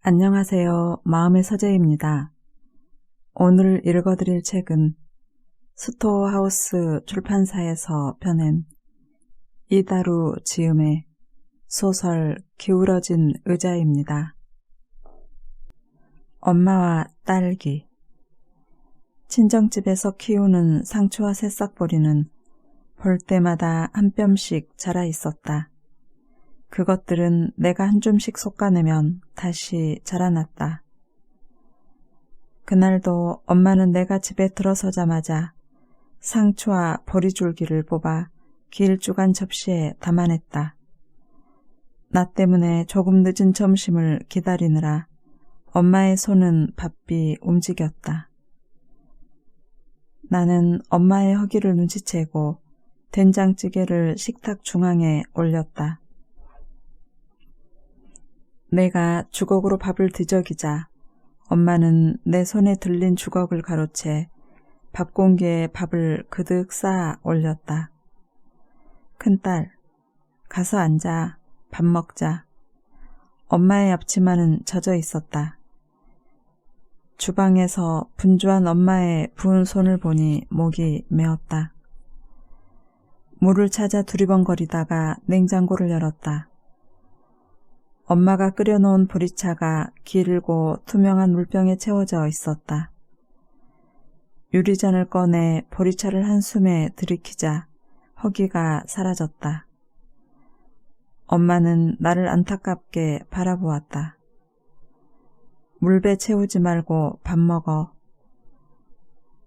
안녕하세요. 마음의 서재입니다. 오늘 읽어드릴 책은 스토어하우스 출판사에서 펴낸 이다루 지음의 소설 기울어진 의자입니다. 엄마와 딸기. 친정집에서 키우는 상추와 새싹보리는 볼 때마다 한 뼘씩 자라 있었다. 그것들은 내가 한 줌씩 솎아내면 다시 자라났다. 그날도 엄마는 내가 집에 들어서자마자 상추와 보리줄기를 뽑아 길쭉한 접시에 담아냈다. 나 때문에 조금 늦은 점심을 기다리느라 엄마의 손은 바삐 움직였다. 나는 엄마의 허기를 눈치채고 된장찌개를 식탁 중앙에 올렸다. 내가 주걱으로 밥을 뒤적이자 엄마는 내 손에 들린 주걱을 가로채 밥공기에 밥을 그득 쌓아 올렸다. 큰딸, 가서 앉아. 밥 먹자. 엄마의 앞치마는 젖어 있었다. 주방에서 분주한 엄마의 부은 손을 보니 목이 메었다. 물을 찾아 두리번거리다가 냉장고를 열었다. 엄마가 끓여놓은 보리차가 길고 투명한 물병에 채워져 있었다. 유리잔을 꺼내 보리차를 한 숨에 들이키자 허기가 사라졌다. 엄마는 나를 안타깝게 바라보았다. 물배 채우지 말고 밥 먹어.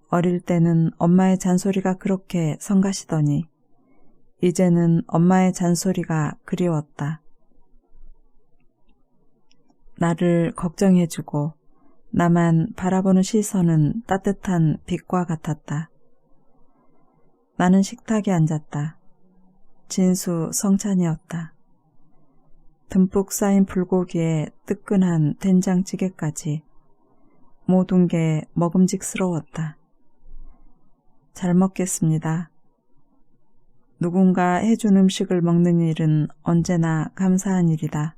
어릴 때는 엄마의 잔소리가 그렇게 성가시더니 이제는 엄마의 잔소리가 그리웠다. 나를 걱정해주고 나만 바라보는 시선은 따뜻한 빛과 같았다. 나는 식탁에 앉았다. 진수 성찬이었다. 듬뿍 쌓인 불고기에 뜨끈한 된장찌개까지 모든 게 먹음직스러웠다. 잘 먹겠습니다. 누군가 해준 음식을 먹는 일은 언제나 감사한 일이다.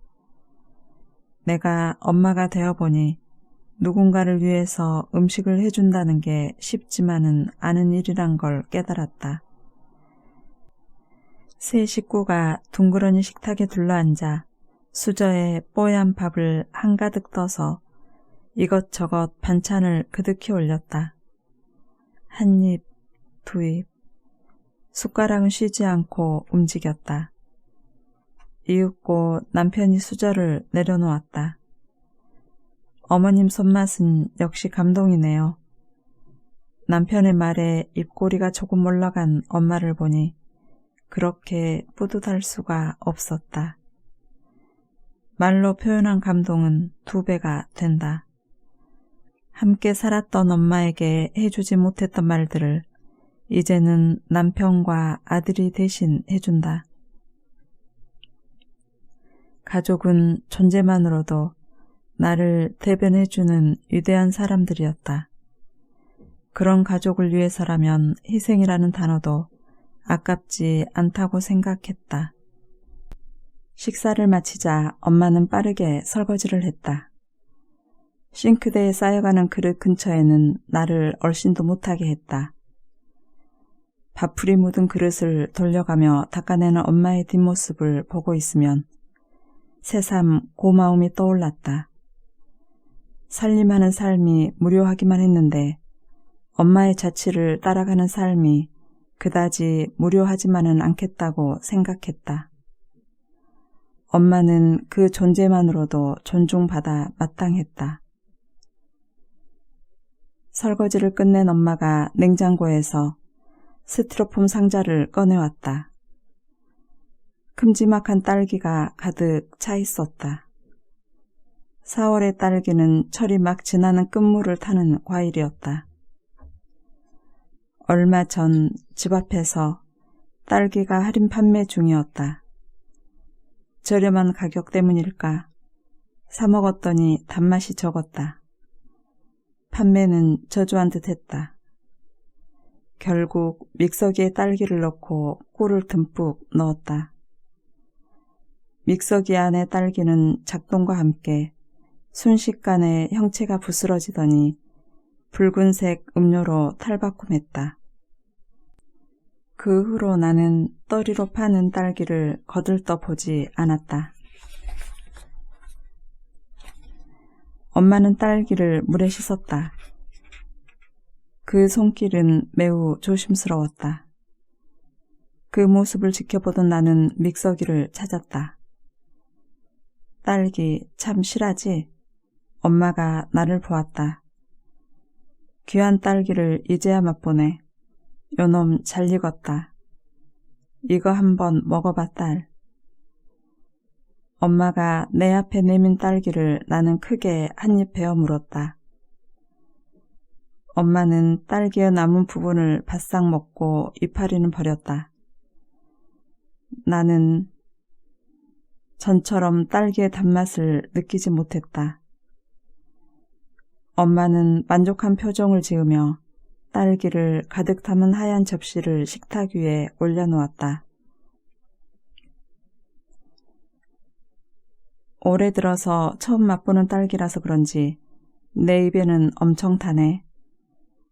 내가 엄마가 되어보니 누군가를 위해서 음식을 해준다는 게 쉽지만은 않은 일이란 걸 깨달았다. 세 식구가 둥그러니 식탁에 둘러앉아 수저에 뽀얀 밥을 한가득 떠서 이것저것 반찬을 그득히 올렸다. 한 입, 두 입, 숟가락은 쉬지 않고 움직였다. 이윽고 남편이 수저를 내려놓았다. 어머님 손맛은 역시 감동이네요. 남편의 말에 입꼬리가 조금 올라간 엄마를 보니 그렇게 뿌듯할 수가 없었다. 말로 표현한 감동은 2배가 된다. 함께 살았던 엄마에게 해주지 못했던 말들을 이제는 남편과 아들이 대신 해준다. 가족은 존재만으로도 나를 대변해주는 위대한 사람들이었다. 그런 가족을 위해서라면 희생이라는 단어도 아깝지 않다고 생각했다. 식사를 마치자 엄마는 빠르게 설거지를 했다. 싱크대에 쌓여가는 그릇 근처에는 나를 얼씬도 못하게 했다. 밥풀이 묻은 그릇을 돌려가며 닦아내는 엄마의 뒷모습을 보고 있으면 새삼 고마움이 떠올랐다. 살림하는 삶이 무료하기만 했는데 엄마의 자취를 따라가는 삶이 그다지 무료하지만은 않겠다고 생각했다. 엄마는 그 존재만으로도 존중받아 마땅했다. 설거지를 끝낸 엄마가 냉장고에서 스티로폼 상자를 꺼내왔다. 큼지막한 딸기가 가득 차 있었다. 4월의 딸기는 철이 막 지나는 끝물을 타는 과일이었다. 얼마 전 집 앞에서 딸기가 할인 판매 중이었다. 저렴한 가격 때문일까? 사 먹었더니 단맛이 적었다. 판매는 저조한 듯 했다. 결국 믹서기에 딸기를 넣고 꿀을 듬뿍 넣었다. 믹서기 안의 딸기는 작동과 함께 순식간에 형체가 부스러지더니 붉은색 음료로 탈바꿈했다. 그 후로 나는 떠리로 파는 딸기를 거들떠 보지 않았다. 엄마는 딸기를 물에 씻었다. 그 손길은 매우 조심스러웠다. 그 모습을 지켜보던 나는 믹서기를 찾았다. 딸기 참 실하지? 엄마가 나를 보았다. 귀한 딸기를 이제야 맛보네. 요놈 잘 익었다. 이거 한번 먹어봐 딸. 엄마가 내 앞에 내민 딸기를 나는 크게 한 입 베어 물었다. 엄마는 딸기의 남은 부분을 바싹 먹고 이파리는 버렸다. 나는 전처럼 딸기의 단맛을 느끼지 못했다. 엄마는 만족한 표정을 지으며 딸기를 가득 담은 하얀 접시를 식탁 위에 올려놓았다. 올해 들어서 처음 맛보는 딸기라서 그런지 내 입에는 엄청 타네.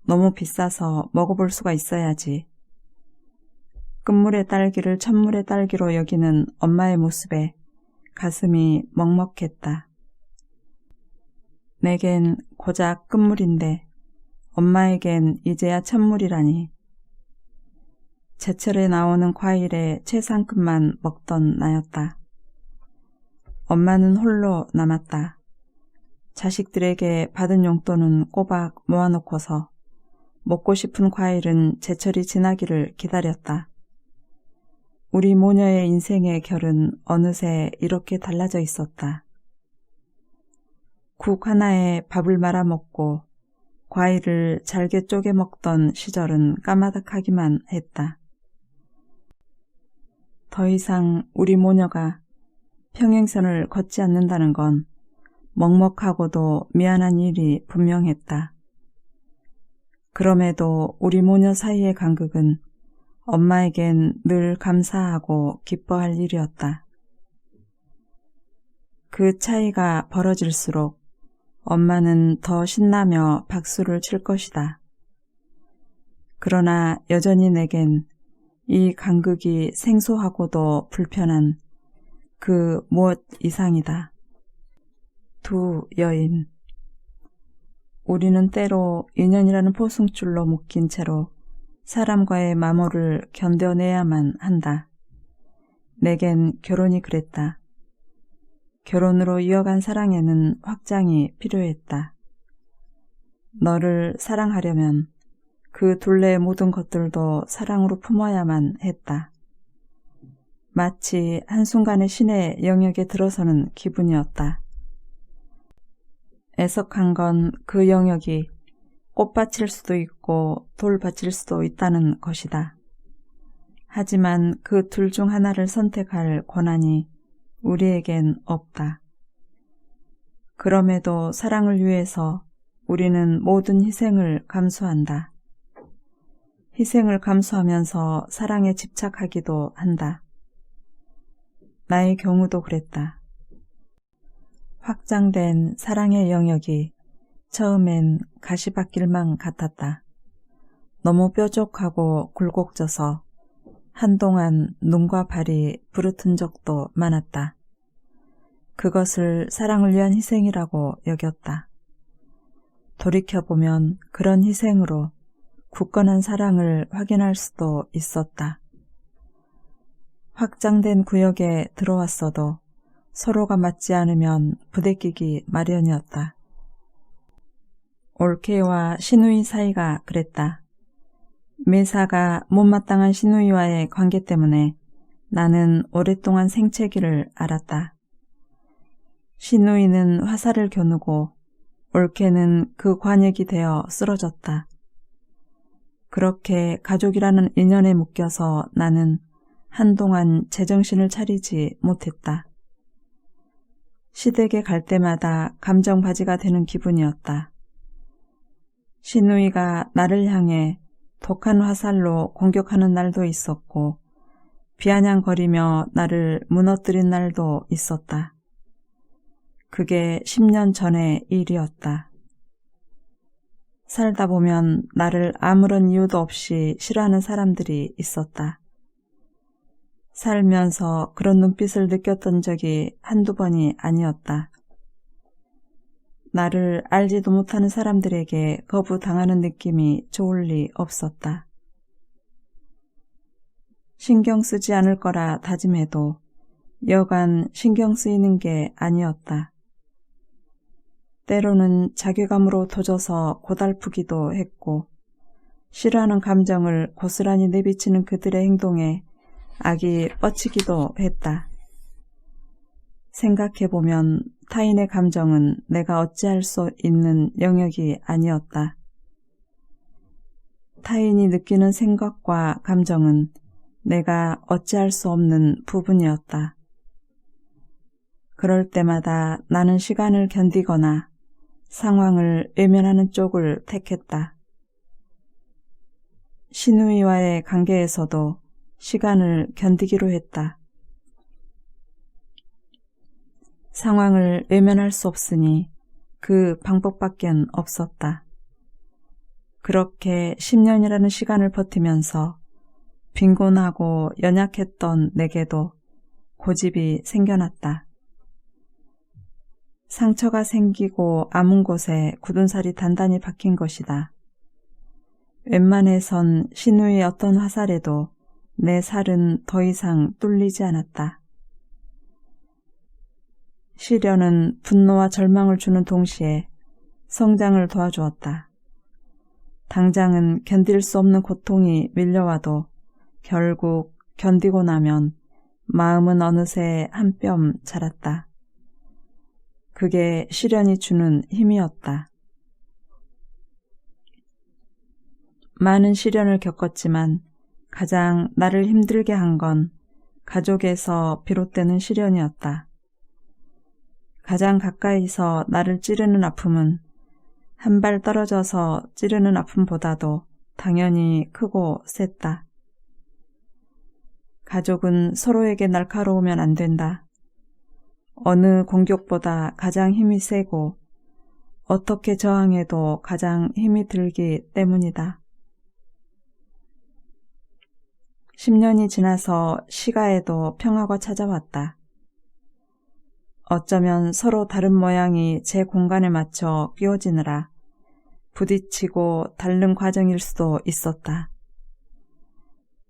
너무 비싸서 먹어볼 수가 있어야지. 끝물의 딸기를 첫물의 딸기로 여기는 엄마의 모습에 가슴이 먹먹했다. 내겐 고작 끝물인데 엄마에겐 이제야 첫물이라니. 제철에 나오는 과일의 최상급만 먹던 나였다. 엄마는 홀로 남았다. 자식들에게 받은 용돈은 꼬박 모아놓고서 먹고 싶은 과일은 제철이 지나기를 기다렸다. 우리 모녀의 인생의 결은 어느새 이렇게 달라져 있었다. 국 하나에 밥을 말아 먹고 과일을 잘게 쪼개 먹던 시절은 까마득하기만 했다. 더 이상 우리 모녀가 평행선을 걷지 않는다는 건 먹먹하고도 미안한 일이 분명했다. 그럼에도 우리 모녀 사이의 간극은 엄마에겐 늘 감사하고 기뻐할 일이었다. 그 차이가 벌어질수록 엄마는 더 신나며 박수를 칠 것이다. 그러나 여전히 내겐 이 간극이 생소하고도 불편한 그 무엇 이상이다. 두 여인. 우리는 때로 인연이라는 포승줄로 묶인 채로 사람과의 마모를 견뎌내야만 한다. 내겐 결혼이 그랬다. 결혼으로 이어간 사랑에는 확장이 필요했다. 너를 사랑하려면 그 둘레의 모든 것들도 사랑으로 품어야만 했다. 마치 한순간에 신의 영역에 들어서는 기분이었다. 애석한 건 그 영역이 꽃밭일 수도 있고 돌밭일 수도 있다는 것이다. 하지만 그 둘 중 하나를 선택할 권한이 우리에겐 없다. 그럼에도 사랑을 위해서 우리는 모든 희생을 감수한다. 희생을 감수하면서 사랑에 집착하기도 한다. 나의 경우도 그랬다. 확장된 사랑의 영역이 처음엔 가시밭길만 같았다. 너무 뾰족하고 굴곡져서 한동안 눈과 발이 부르튼 적도 많았다. 그것을 사랑을 위한 희생이라고 여겼다. 돌이켜보면 그런 희생으로 굳건한 사랑을 확인할 수도 있었다. 확장된 구역에 들어왔어도 서로가 맞지 않으면 부대끼기 마련이었다. 올케와 시누이 사이가 그랬다. 메사가 못마땅한 시누이와의 관계 때문에 나는 오랫동안 생채기를 앓았다. 시누이는 화살을 겨누고 올케는 그 관역이 되어 쓰러졌다. 그렇게 가족이라는 인연에 묶여서 나는 한동안 제정신을 차리지 못했다. 시댁에 갈 때마다 감정바지가 되는 기분이었다. 시누이가 나를 향해 독한 화살로 공격하는 날도 있었고 비아냥거리며 나를 무너뜨린 날도 있었다. 그게 10년 전의 일이었다. 살다 보면 나를 아무런 이유도 없이 싫어하는 사람들이 있었다. 살면서 그런 눈빛을 느꼈던 적이 한두 번이 아니었다. 나를 알지도 못하는 사람들에게 거부당하는 느낌이 좋을 리 없었다. 신경 쓰지 않을 거라 다짐해도 여간 신경 쓰이는 게 아니었다. 때로는 자괴감으로 도져서 고달프기도 했고 싫어하는 감정을 고스란히 내비치는 그들의 행동에 악이 뻗치기도 했다. 생각해보면 타인의 감정은 내가 어찌할 수 있는 영역이 아니었다. 타인이 느끼는 생각과 감정은 내가 어찌할 수 없는 부분이었다. 그럴 때마다 나는 시간을 견디거나 상황을 외면하는 쪽을 택했다. 신우이와의 관계에서도 시간을 견디기로 했다. 상황을 외면할 수 없으니 그 방법밖엔 없었다. 그렇게 10년이라는 시간을 버티면서 빈곤하고 연약했던 내게도 고집이 생겨났다. 상처가 생기고 아문 곳에 굳은 살이 단단히 박힌 것이다. 웬만해선 신우의 어떤 화살에도 내 살은 더 이상 뚫리지 않았다. 시련은 분노와 절망을 주는 동시에 성장을 도와주었다. 당장은 견딜 수 없는 고통이 밀려와도 결국 견디고 나면 마음은 어느새 한 뼘 자랐다. 그게 시련이 주는 힘이었다. 많은 시련을 겪었지만 가장 나를 힘들게 한 건 가족에서 비롯되는 시련이었다. 가장 가까이서 나를 찌르는 아픔은 한 발 떨어져서 찌르는 아픔보다도 당연히 크고 셌다. 가족은 서로에게 날카로우면 안 된다. 어느 공격보다 가장 힘이 세고 어떻게 저항해도 가장 힘이 들기 때문이다. 10년이 지나서 시가에도 평화가 찾아왔다. 어쩌면 서로 다른 모양이 제 공간에 맞춰 끼워지느라 부딪히고 닳는 과정일 수도 있었다.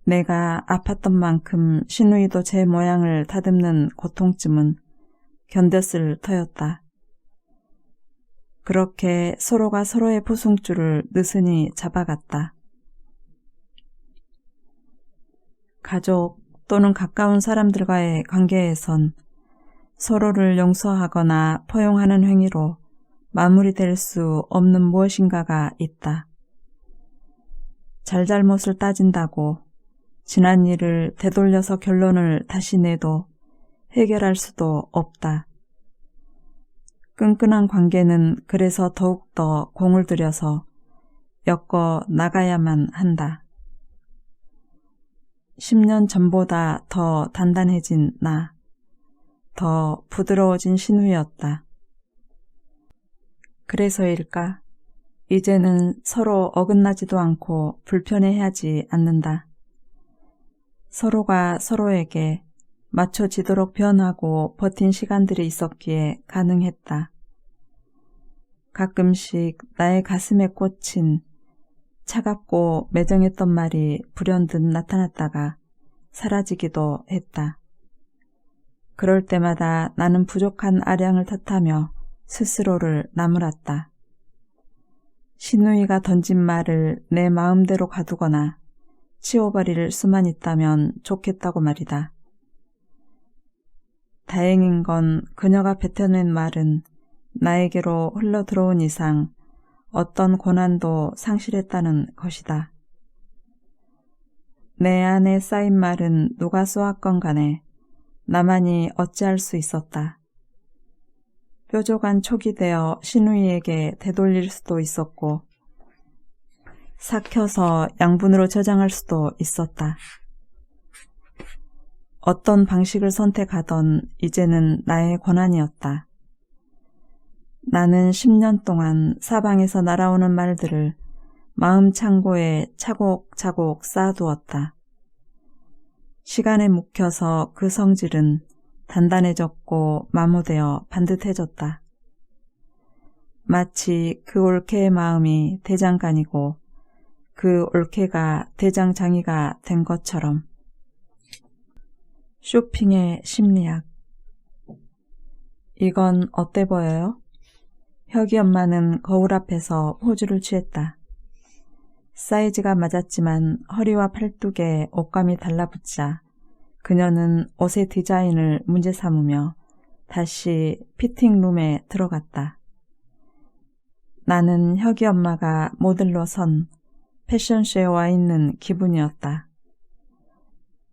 내가 아팠던 만큼 신우이도 제 모양을 다듬는 고통쯤은 견뎠을 터였다. 그렇게 서로가 서로의 포승줄을 느슨히 잡아갔다. 가족 또는 가까운 사람들과의 관계에선 서로를 용서하거나 포용하는 행위로 마무리될 수 없는 무엇인가가 있다. 잘잘못을 따진다고 지난 일을 되돌려서 결론을 다시 내도 해결할 수도 없다. 끈끈한 관계는 그래서 더욱더 공을 들여서 엮어 나가야만 한다. 10년 전보다 더 단단해진 나, 더 부드러워진 신우였다. 그래서일까? 이제는 서로 어긋나지도 않고 불편해하지 않는다. 서로가 서로에게 맞춰지도록 변하고 버틴 시간들이 있었기에 가능했다. 가끔씩 나의 가슴에 꽂힌 차갑고 매정했던 말이 불현듯 나타났다가 사라지기도 했다. 그럴 때마다 나는 부족한 아량을 탓하며 스스로를 나무랐다. 신우이가 던진 말을 내 마음대로 가두거나 치워버릴 수만 있다면 좋겠다고 말이다. 다행인 건 그녀가 뱉어낸 말은 나에게로 흘러들어온 이상 어떤 고난도 상실했다는 것이다. 내 안에 쌓인 말은 누가 쏘았건 간에 나만이 어찌할 수 있었다. 뾰족한 촉이 되어 신우이에게 되돌릴 수도 있었고 삭혀서 양분으로 저장할 수도 있었다. 어떤 방식을 선택하던 이제는 나의 권한이었다. 나는 10년 동안 사방에서 날아오는 말들을 마음 창고에 차곡차곡 쌓아두었다. 시간에 묵혀서 그 성질은 단단해졌고 마모되어 반듯해졌다. 마치 그 올케의 마음이 대장간이고 그 올케가 대장장이가 된 것처럼. 쇼핑의 심리학. 이건 어때 보여요? 혁이 엄마는 거울 앞에서 포즈를 취했다. 사이즈가 맞았지만 허리와 팔뚝에 옷감이 달라붙자 그녀는 옷의 디자인을 문제 삼으며 다시 피팅룸에 들어갔다. 나는 혁이 엄마가 모델로 선 패션쇼에 와 있는 기분이었다.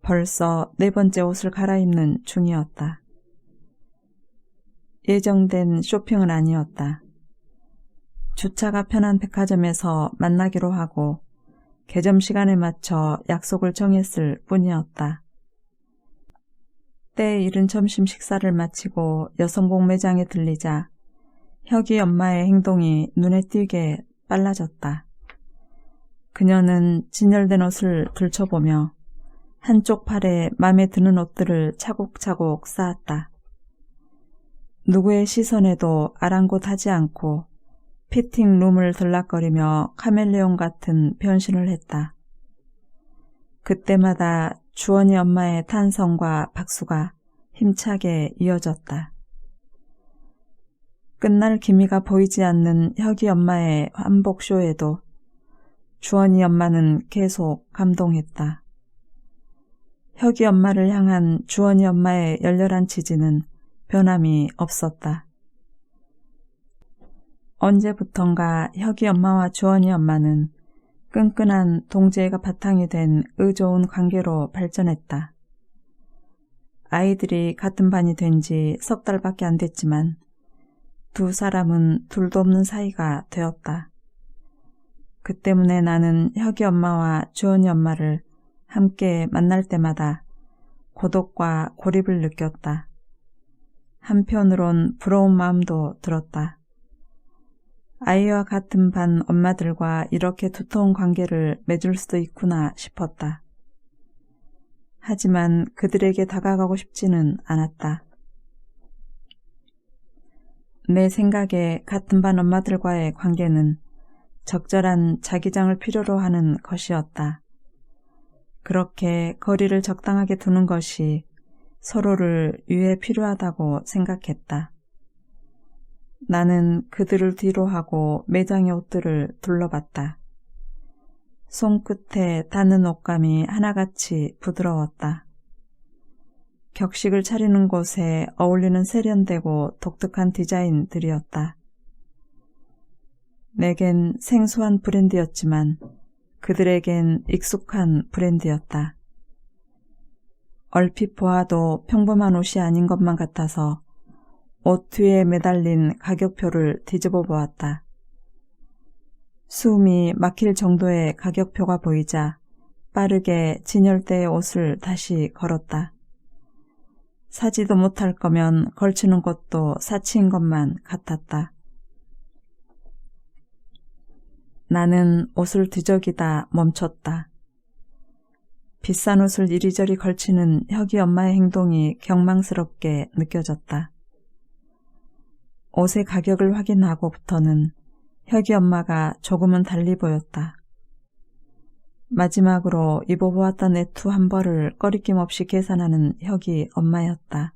벌써 4번째 옷을 갈아입는 중이었다. 예정된 쇼핑은 아니었다. 주차가 편한 백화점에서 만나기로 하고 개점 시간에 맞춰 약속을 정했을 뿐이었다. 때에 이른 점심 식사를 마치고 여성복 매장에 들리자 혁이 엄마의 행동이 눈에 띄게 빨라졌다. 그녀는 진열된 옷을 들춰보며 한쪽 팔에 맘에 드는 옷들을 차곡차곡 쌓았다. 누구의 시선에도 아랑곳하지 않고 피팅룸을 들락거리며 카멜레온 같은 변신을 했다. 그때마다 주원이 엄마의 탄성과 박수가 힘차게 이어졌다. 끝날 기미가 보이지 않는 혁이 엄마의 환복쇼에도 주원이 엄마는 계속 감동했다. 혁이 엄마를 향한 주원이 엄마의 열렬한 지지는 변함이 없었다. 언제부턴가 혁이 엄마와 주원이 엄마는 끈끈한 동지애가 바탕이 된 의좋은 관계로 발전했다. 아이들이 같은 반이 된 지 3달밖에 안 됐지만 두 사람은 둘도 없는 사이가 되었다. 그 때문에 나는 혁이 엄마와 주원이 엄마를 함께 만날 때마다 고독과 고립을 느꼈다. 한편으론 부러운 마음도 들었다. 아이와 같은 반 엄마들과 이렇게 두터운 관계를 맺을 수도 있구나 싶었다. 하지만 그들에게 다가가고 싶지는 않았다. 내 생각에 같은 반 엄마들과의 관계는 적절한 자기장을 필요로 하는 것이었다. 그렇게 거리를 적당하게 두는 것이 서로를 위해 필요하다고 생각했다. 나는 그들을 뒤로 하고 매장의 옷들을 둘러봤다. 손끝에 닿는 옷감이 하나같이 부드러웠다. 격식을 차리는 곳에 어울리는 세련되고 독특한 디자인들이었다. 내겐 생소한 브랜드였지만 그들에겐 익숙한 브랜드였다. 얼핏 보아도 평범한 옷이 아닌 것만 같아서 옷 뒤에 매달린 가격표를 뒤집어 보았다. 숨이 막힐 정도의 가격표가 보이자 빠르게 진열대의 옷을 다시 걸었다. 사지도 못할 거면 걸치는 것도 사치인 것만 같았다. 나는 옷을 뒤적이다 멈췄다. 비싼 옷을 이리저리 걸치는 혁이 엄마의 행동이 경망스럽게 느껴졌다. 옷의 가격을 확인하고부터는 혁이 엄마가 조금은 달리 보였다. 마지막으로 입어보았던 애투 한 벌을 꺼리낌 없이 계산하는 혁이 엄마였다.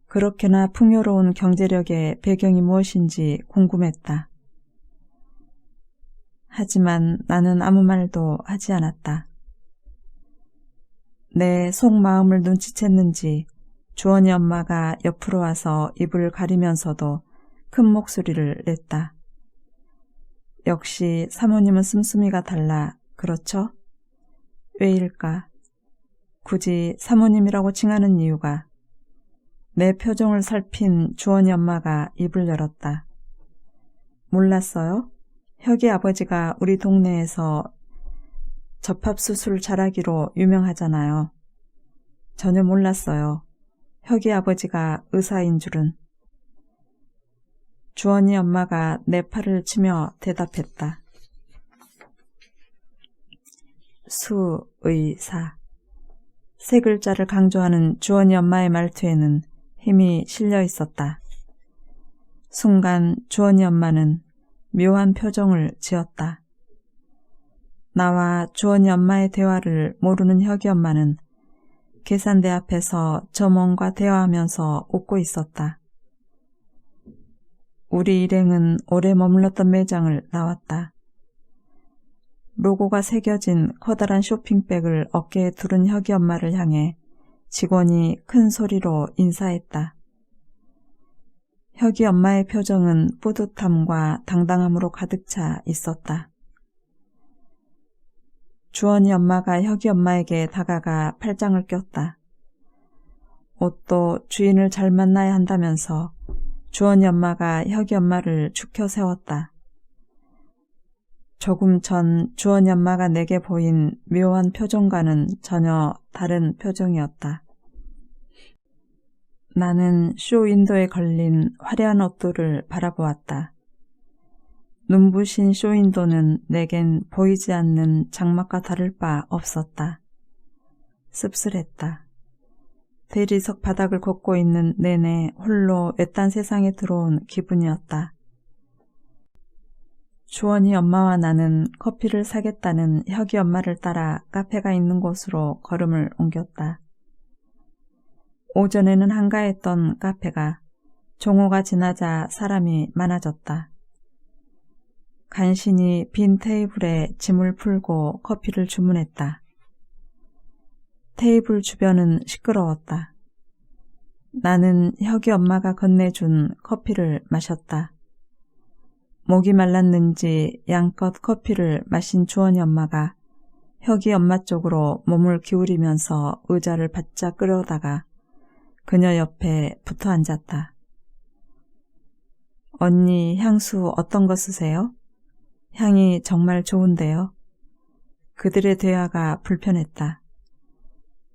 그렇게나 풍요로운 경제력의 배경이 무엇인지 궁금했다. 하지만 나는 아무 말도 하지 않았다. 내 속마음을 눈치챘는지 주원이 엄마가 옆으로 와서 입을 가리면서도 큰 목소리를 냈다. 역시 사모님은 씀씀이가 달라, 그렇죠? 왜일까? 굳이 사모님이라고 칭하는 이유가. 내 표정을 살핀 주원이 엄마가 입을 열었다. 몰랐어요? 혁이 아버지가 우리 동네에서 접합수술 잘하기로 유명하잖아요. 전혀 몰랐어요. 혁이 아버지가 의사인 줄은. 주원이 엄마가 내 팔을 치며 대답했다. 수의사. 세 글자를 강조하는 주원이 엄마의 말투에는 힘이 실려 있었다. 순간 주원이 엄마는 묘한 표정을 지었다. 나와 주원이 엄마의 대화를 모르는 혁이 엄마는 계산대 앞에서 저 먼과 대화하면서 웃고 있었다. 우리 일행은 오래 머물렀던 매장을 나왔다. 로고가 새겨진 커다란 쇼핑백을 어깨에 두른 혁이 엄마를 향해 직원이 큰 소리로 인사했다. 혁이 엄마의 표정은 뿌듯함과 당당함으로 가득 차 있었다. 주원이 엄마가 혁이 엄마에게 다가가 팔짱을 꼈다. 옷도 주인을 잘 만나야 한다면서 주원이 엄마가 혁이 엄마를 축혀 세웠다. 조금 전 주원이 엄마가 내게 보인 묘한 표정과는 전혀 다른 표정이었다. 나는 쇼윈도에 걸린 화려한 옷들을 바라보았다. 눈부신 쇼윈도는 내겐 보이지 않는 장막과 다를 바 없었다. 씁쓸했다. 대리석 바닥을 걷고 있는 내내 홀로 외딴 세상에 들어온 기분이었다. 주원이 엄마와 나는 커피를 사겠다는 혁이 엄마를 따라 카페가 있는 곳으로 걸음을 옮겼다. 오전에는 한가했던 카페가 종호가 지나자 사람이 많아졌다. 간신히 빈 테이블에 짐을 풀고 커피를 주문했다. 테이블 주변은 시끄러웠다. 나는 혁이 엄마가 건네준 커피를 마셨다. 목이 말랐는지 양껏 커피를 마신 주원이 엄마가 혁이 엄마 쪽으로 몸을 기울이면서 의자를 바짝 끌어다가 그녀 옆에 붙어 앉았다. 언니 향수 어떤 거 쓰세요? 향이 정말 좋은데요. 그들의 대화가 불편했다.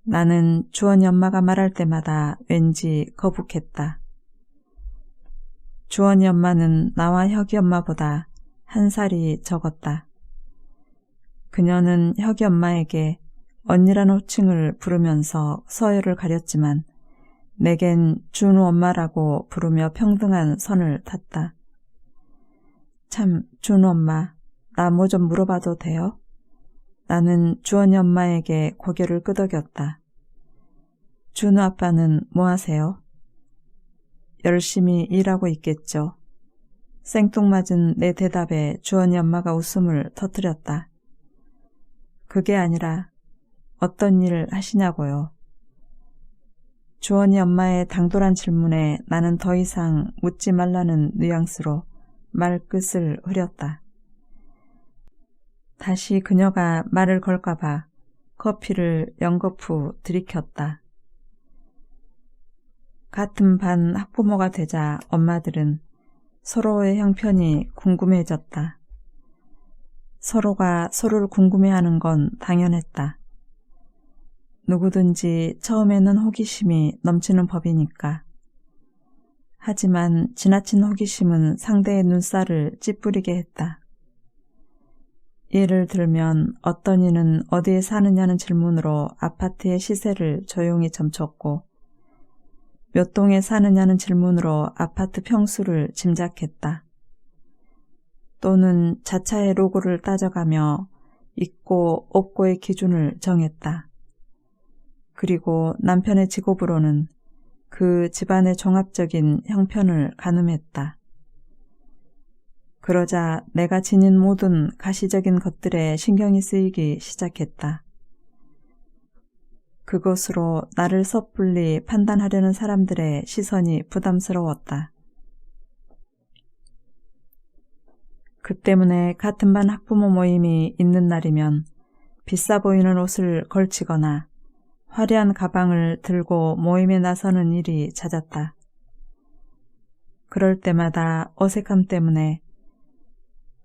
나는 주원이 엄마가 말할 때마다 왠지 거북했다. 주원이 엄마는 나와 혁이 엄마보다 한 살이 적었다. 그녀는 혁이 엄마에게 언니란 호칭을 부르면서 서열을 가렸지만 내겐 준우 엄마라고 부르며 평등한 선을 탔다. 참, 준우 엄마, 나 뭐 좀 물어봐도 돼요? 나는 주원이 엄마에게 고개를 끄덕였다. 준우 아빠는 뭐 하세요? 열심히 일하고 있겠죠. 생뚱맞은 내 대답에 주원이 엄마가 웃음을 터뜨렸다. 그게 아니라 어떤 일 하시냐고요. 주원이 엄마의 당돌한 질문에 나는 더 이상 묻지 말라는 뉘앙스로 말끝을 흐렸다. 다시 그녀가 말을 걸까봐 커피를 연거푸 들이켰다. 같은 반 학부모가 되자 엄마들은 서로의 형편이 궁금해졌다. 서로가 서로를 궁금해하는 건 당연했다. 누구든지 처음에는 호기심이 넘치는 법이니까. 하지만 지나친 호기심은 상대의 눈살을 찌푸리게 했다. 예를 들면 어떤 이는 어디에 사느냐는 질문으로 아파트의 시세를 조용히 점쳤고 몇 동에 사느냐는 질문으로 아파트 평수를 짐작했다. 또는 자차의 로고를 따져가며 있고 없고의 기준을 정했다. 그리고 남편의 직업으로는 그 집안의 종합적인 형편을 가늠했다. 그러자 내가 지닌 모든 가시적인 것들에 신경이 쓰이기 시작했다. 그것으로 나를 섣불리 판단하려는 사람들의 시선이 부담스러웠다. 그 때문에 같은 반 학부모 모임이 있는 날이면 비싸 보이는 옷을 걸치거나 화려한 가방을 들고 모임에 나서는 일이 잦았다. 그럴 때마다 어색함 때문에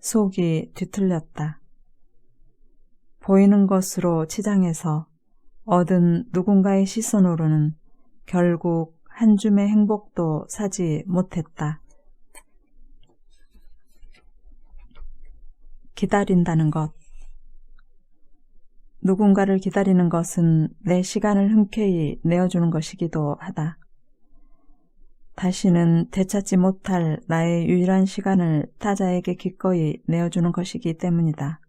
속이 뒤틀렸다. 보이는 것으로 치장해서 얻은 누군가의 시선으로는 결국 한 줌의 행복도 사지 못했다. 기다린다는 것. 누군가를 기다리는 것은 내 시간을 흔쾌히 내어주는 것이기도 하다. 다시는 되찾지 못할 나의 유일한 시간을 타자에게 기꺼이 내어주는 것이기 때문이다.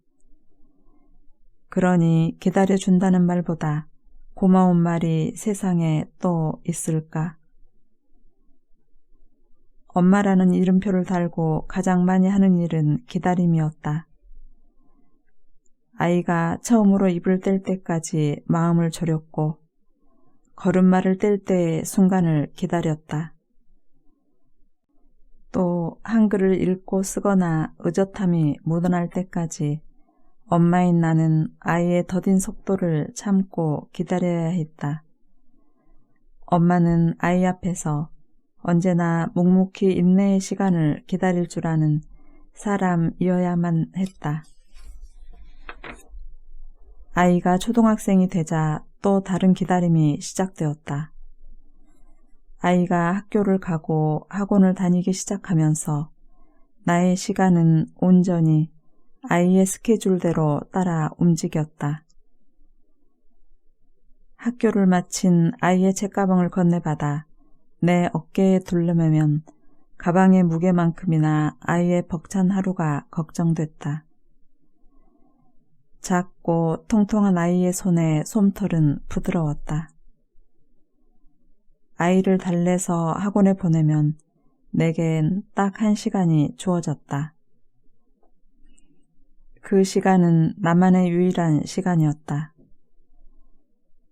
그러니 기다려준다는 말보다 고마운 말이 세상에 또 있을까? 엄마라는 이름표를 달고 가장 많이 하는 일은 기다림이었다. 아이가 처음으로 입을 뗄 때까지 마음을 졸였고 걸음마를 뗄 때의 순간을 기다렸다. 또 한글을 읽고 쓰거나 의젓함이 묻어날 때까지 엄마인 나는 아이의 더딘 속도를 참고 기다려야 했다. 엄마는 아이 앞에서 언제나 묵묵히 인내의 시간을 기다릴 줄 아는 사람이어야만 했다. 아이가 초등학생이 되자 또 다른 기다림이 시작되었다. 아이가 학교를 가고 학원을 다니기 시작하면서 나의 시간은 온전히 아이의 스케줄대로 따라 움직였다. 학교를 마친 아이의 책가방을 건네받아 내 어깨에 둘러매면 가방의 무게만큼이나 아이의 벅찬 하루가 걱정됐다. 작고 통통한 아이의 손에 솜털은 부드러웠다. 아이를 달래서 학원에 보내면 내겐 딱 1시간이 주어졌다. 그 시간은 나만의 유일한 시간이었다.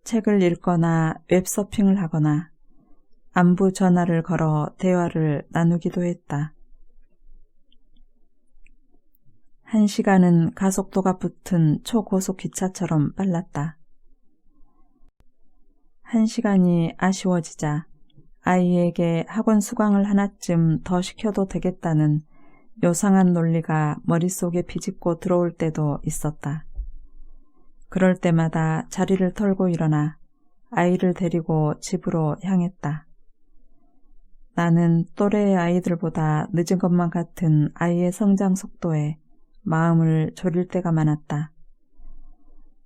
책을 읽거나 웹서핑을 하거나 안부 전화를 걸어 대화를 나누기도 했다. 1시간은 가속도가 붙은 초고속 기차처럼 빨랐다. 1시간이 아쉬워지자 아이에게 학원 수강을 하나쯤 더 시켜도 되겠다는 요상한 논리가 머릿속에 비집고 들어올 때도 있었다. 그럴 때마다 자리를 털고 일어나 아이를 데리고 집으로 향했다. 나는 또래의 아이들보다 늦은 것만 같은 아이의 성장 속도에 마음을 졸일 때가 많았다.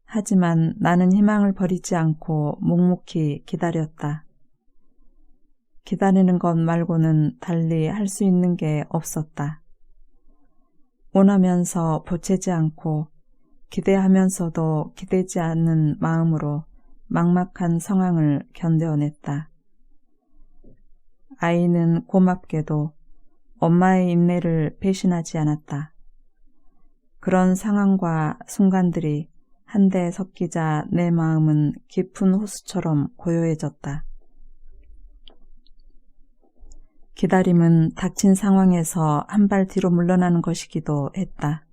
하지만 나는 희망을 버리지 않고 묵묵히 기다렸다. 기다리는 것 말고는 달리 할 수 있는 게 없었다. 원하면서 보채지 않고 기대하면서도 기대지 않는 마음으로 막막한 상황을 견뎌냈다. 아이는 고맙게도 엄마의 인내를 배신하지 않았다. 그런 상황과 순간들이 한데 섞이자 내 마음은 깊은 호수처럼 고요해졌다. 기다림은 닥친 상황에서 한 발 뒤로 물러나는 것이기도 했다.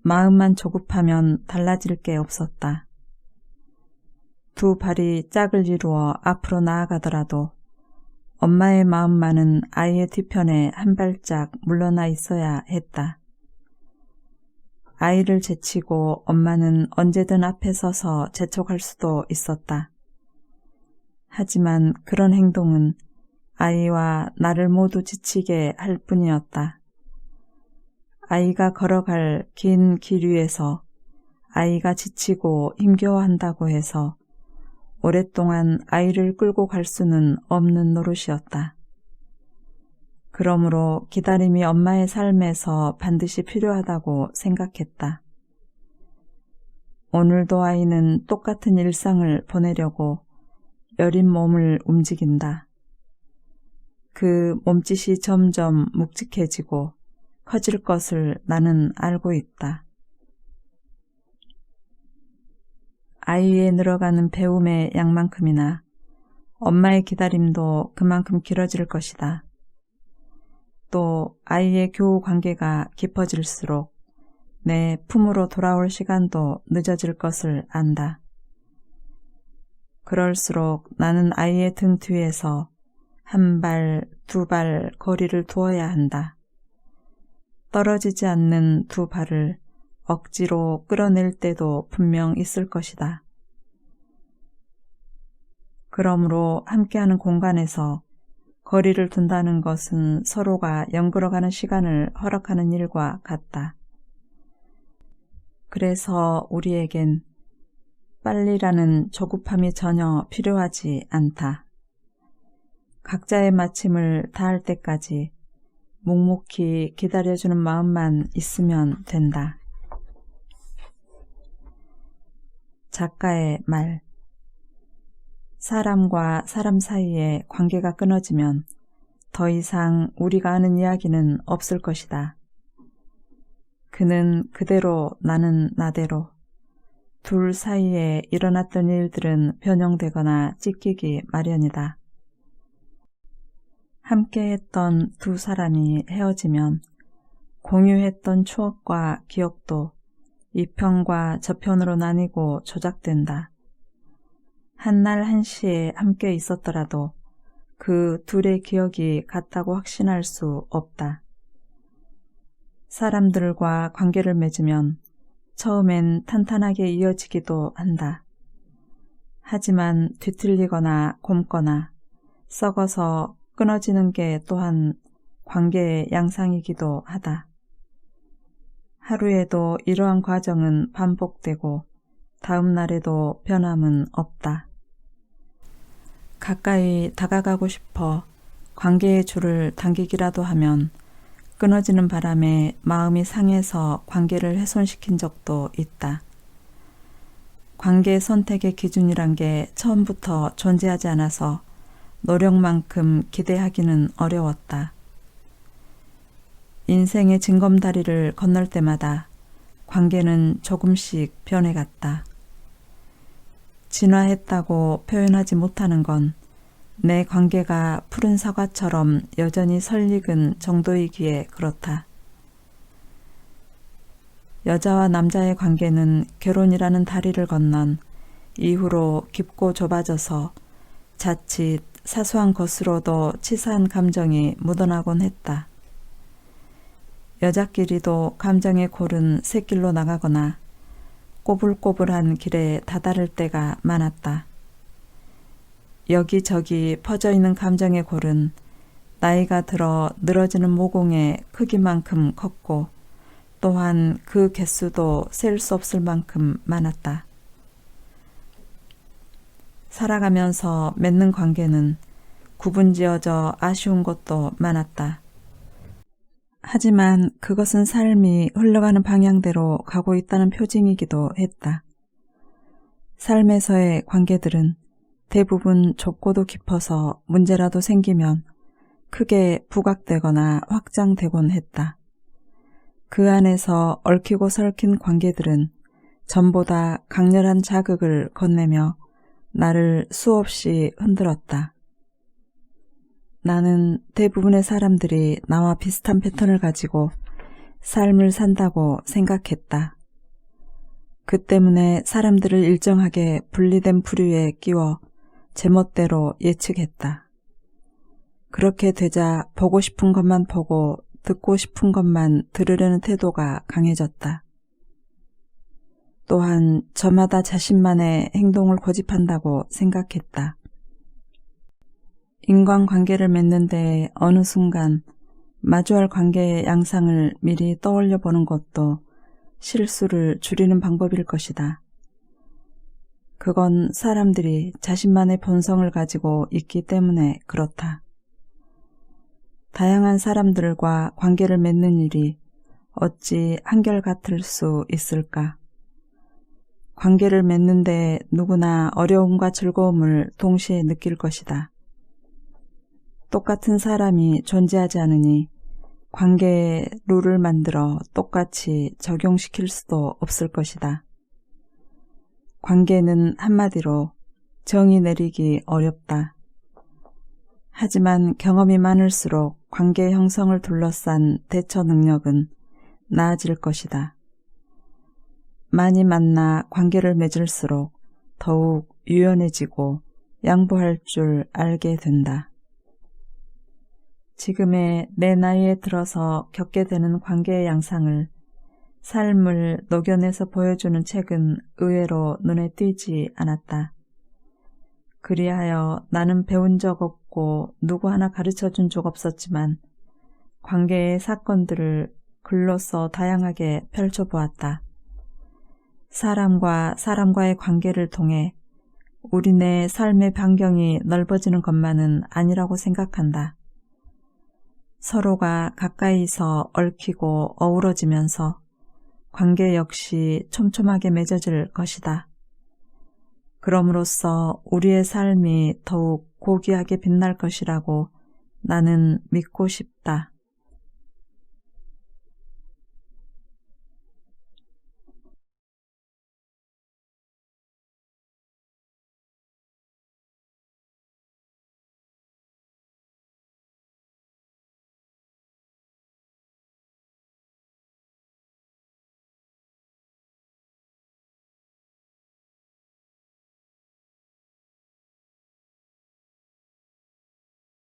마음만 조급하면 달라질 게 없었다. 두 발이 짝을 이루어 앞으로 나아가더라도 엄마의 마음만은 아이의 뒤편에 한 발짝 물러나 있어야 했다. 아이를 제치고 엄마는 언제든 앞에 서서 재촉할 수도 있었다. 하지만 그런 행동은 아이와 나를 모두 지치게 할 뿐이었다. 아이가 걸어갈 긴 길 위에서 아이가 지치고 힘겨워한다고 해서 오랫동안 아이를 끌고 갈 수는 없는 노릇이었다. 그러므로 기다림이 엄마의 삶에서 반드시 필요하다고 생각했다. 오늘도 아이는 똑같은 일상을 보내려고 여린 몸을 움직인다. 그 몸짓이 점점 묵직해지고 커질 것을 나는 알고 있다. 아이의 늘어가는 배움의 양만큼이나 엄마의 기다림도 그만큼 길어질 것이다. 또 아이의 교우 관계가 깊어질수록 내 품으로 돌아올 시간도 늦어질 것을 안다. 그럴수록 나는 아이의 등 뒤에서 한 발, 두 발 거리를 두어야 한다. 떨어지지 않는 두 발을 억지로 끌어낼 때도 분명 있을 것이다. 그러므로 함께하는 공간에서 거리를 둔다는 것은 서로가 연걸어가는 시간을 허락하는 일과 같다. 그래서 우리에겐 빨리라는 조급함이 전혀 필요하지 않다. 각자의 마침을 다할 때까지 묵묵히 기다려주는 마음만 있으면 된다. 작가의 말. 사람과 사람 사이에 관계가 끊어지면 더 이상 우리가 아는 이야기는 없을 것이다. 그는 그대로, 나는 나대로. 둘 사이에 일어났던 일들은 변형되거나 찢기기 마련이다. 함께했던 두 사람이 헤어지면 공유했던 추억과 기억도 이편과 저편으로 나뉘고 조작된다. 한날 한시에 함께 있었더라도 그 둘의 기억이 같다고 확신할 수 없다. 사람들과 관계를 맺으면 처음엔 탄탄하게 이어지기도 한다. 하지만 뒤틀리거나 곪거나 썩어서 끊어지는 게 또한 관계의 양상이기도 하다. 하루에도 이러한 과정은 반복되고 다음 날에도 변함은 없다. 가까이 다가가고 싶어 관계의 줄을 당기기라도 하면 끊어지는 바람에 마음이 상해서 관계를 훼손시킨 적도 있다. 관계 선택의 기준이란 게 처음부터 존재하지 않아서 노력만큼 기대하기는 어려웠다. 인생의 징검다리를 건널 때마다 관계는 조금씩 변해갔다. 진화했다고 표현하지 못하는 건 내 관계가 푸른 사과처럼 여전히 설익은 정도이기에 그렇다. 여자와 남자의 관계는 결혼이라는 다리를 건넌 이후로 깊고 좁아져서 자칫 사소한 것으로도 치사한 감정이 묻어나곤 했다. 여자끼리도 감정의 골은 샛길로 나가거나 꼬불꼬불한 길에 다다를 때가 많았다. 여기저기 퍼져있는 감정의 골은 나이가 들어 늘어지는 모공의 크기만큼 컸고 또한 그 개수도 셀 수 없을 만큼 많았다. 살아가면서 맺는 관계는 구분지어져 아쉬운 것도 많았다. 하지만 그것은 삶이 흘러가는 방향대로 가고 있다는 표징이기도 했다. 삶에서의 관계들은 대부분 좁고도 깊어서 문제라도 생기면 크게 부각되거나 확장되곤 했다. 그 안에서 얽히고 설킨 관계들은 전보다 강렬한 자극을 건네며 나를 수없이 흔들었다. 나는 대부분의 사람들이 나와 비슷한 패턴을 가지고 삶을 산다고 생각했다. 그 때문에 사람들을 일정하게 분리된 부류에 끼워 제멋대로 예측했다. 그렇게 되자 보고 싶은 것만 보고 듣고 싶은 것만 들으려는 태도가 강해졌다. 또한 저마다 자신만의 행동을 고집한다고 생각했다. 인간관계를 맺는 데 어느 순간 마주할 관계의 양상을 미리 떠올려 보는 것도 실수를 줄이는 방법일 것이다. 그건 사람들이 자신만의 본성을 가지고 있기 때문에 그렇다. 다양한 사람들과 관계를 맺는 일이 어찌 한결같을 수 있을까? 관계를 맺는데 누구나 어려움과 즐거움을 동시에 느낄 것이다. 똑같은 사람이 존재하지 않으니 관계에 룰을 만들어 똑같이 적용시킬 수도 없을 것이다. 관계는 한마디로 정의 내리기 어렵다. 하지만 경험이 많을수록 관계 형성을 둘러싼 대처 능력은 나아질 것이다. 많이 만나 관계를 맺을수록 더욱 유연해지고 양보할 줄 알게 된다. 지금의 내 나이에 들어서 겪게 되는 관계의 양상을 삶을 녹여내서 보여주는 책은 의외로 눈에 띄지 않았다. 그리하여 나는 배운 적 없고 누구 하나 가르쳐준 적 없었지만 관계의 사건들을 글로써 다양하게 펼쳐보았다. 사람과 사람과의 관계를 통해 우리네 삶의 반경이 넓어지는 것만은 아니라고 생각한다. 서로가 가까이서 얽히고 어우러지면서 관계 역시 촘촘하게 맺어질 것이다. 그럼으로써 우리의 삶이 더욱 고귀하게 빛날 것이라고 나는 믿고 싶다.